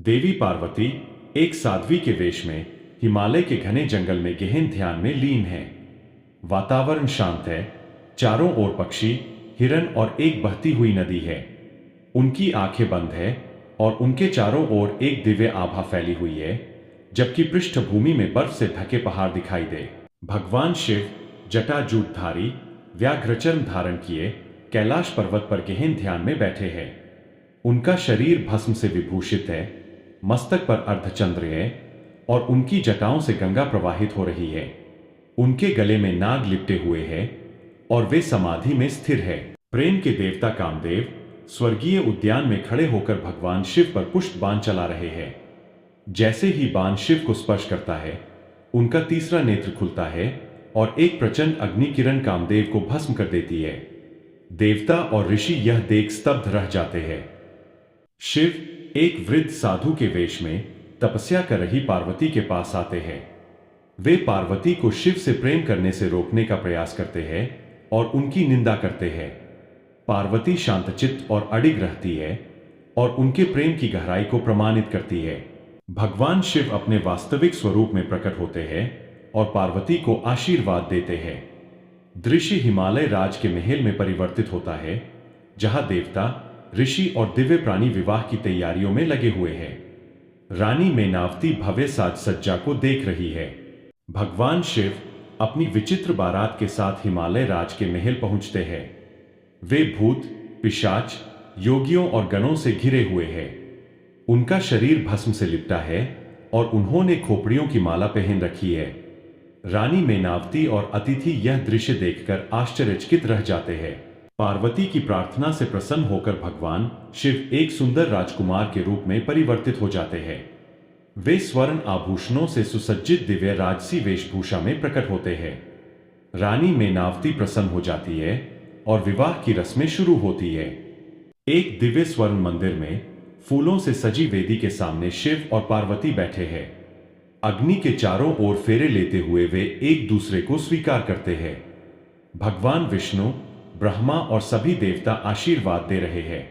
देवी पार्वती एक साध्वी के वेश में हिमालय के घने जंगल में गहन ध्यान में लीन है। वातावरण शांत है, चारों ओर पक्षी, हिरन और एक बहती हुई नदी है। उनकी आंखें बंद है और उनके चारों ओर एक दिव्य आभा फैली हुई है, जबकि पृष्ठभूमि में बर्फ से ढके पहाड़ दिखाई दे। भगवान शिव जटाजूटधारी व्याघ्रचर्म धारण किए कैलाश पर्वत पर गहन ध्यान में बैठे हैं। उनका शरीर भस्म से विभूषित है, मस्तक पर अर्धचंद्र है और उनकी जटाओं से गंगा प्रवाहित हो रही है। उनके गले में नाग लिपटे हुए हैं और वे समाधि में स्थिर है। प्रेम के देवता कामदेव स्वर्गीय उद्यान में खड़े होकर भगवान शिव पर पुष्प बाण चला रहे हैं। जैसे ही बाण शिव को स्पर्श करता है, उनका तीसरा नेत्र खुलता है और एक प्रचंड अग्नि किरण कामदेव को भस्म कर देती है। देवता और ऋषि यह देख स्तब्ध रह जाते हैं। शिव एक वृद्ध साधु के वेश में तपस्या कर रही पार्वती के पास आते हैं। वे पार्वती को शिव से प्रेम करने से रोकने का प्रयास करते हैं और उनकी निंदा करते हैं। पार्वती शांतचित्त और अडिग रहती है और उनके प्रेम की गहराई को प्रमाणित करती है। भगवान शिव अपने वास्तविक स्वरूप में प्रकट होते हैं और पार्वती को आशीर्वाद देते हैं। दृश्य हिमालय राज के महल में परिवर्तित होता है, जहां देवता, ऋषि और दिव्य प्राणी विवाह की तैयारियों में लगे हुए हैं। रानी मेनावती भव्य साज सज्जा को देख रही है। भगवान शिव अपनी विचित्र बारात के साथ हिमालय राज के महल पहुंचते हैं। वे भूत, पिशाच, योगियों और गणों से घिरे हुए हैं। उनका शरीर भस्म से लिपटा है और उन्होंने खोपड़ियों की माला पहन रखी है। रानी मेनावती और अतिथि यह दृश्य देखकर आश्चर्यचकित रह जाते हैं। पार्वती की प्रार्थना से प्रसन्न होकर भगवान शिव एक सुंदर राजकुमार के रूप में परिवर्तित हो जाते हैं। वे स्वर्ण आभूषणों से सुसज्जित दिव्य राजसी वेशभूषा में प्रकट होते हैं। रानी मेनावती प्रसन्न हो जाती है और विवाह की रस्में शुरू होती है। एक दिव्य स्वर्ण मंदिर में फूलों से सजी वेदी के सामने शिव और पार्वती बैठे हैं। अग्नि के चारों ओर फेरे लेते हुए वे एक दूसरे को स्वीकार करते हैं। भगवान विष्णु, ब्रह्मा और सभी देवता आशीर्वाद दे रहे हैं।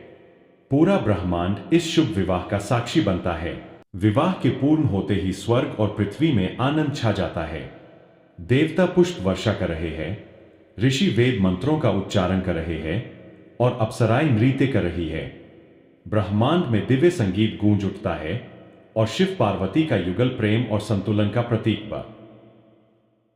पूरा ब्रह्मांड इस शुभ विवाह का साक्षी बनता है। विवाह के पूर्ण होते ही स्वर्ग और पृथ्वी में आनंद छा जाता है। देवता पुष्प वर्षा कर रहे हैं, ऋषि वेद मंत्रों का उच्चारण कर रहे हैं और अप्सराएं नृत्य कर रही है। ब्रह्मांड में दिव्य संगीत गूंज उठता है और शिव पार्वती का युगल प्रेम और संतुलन का प्रतीक बा।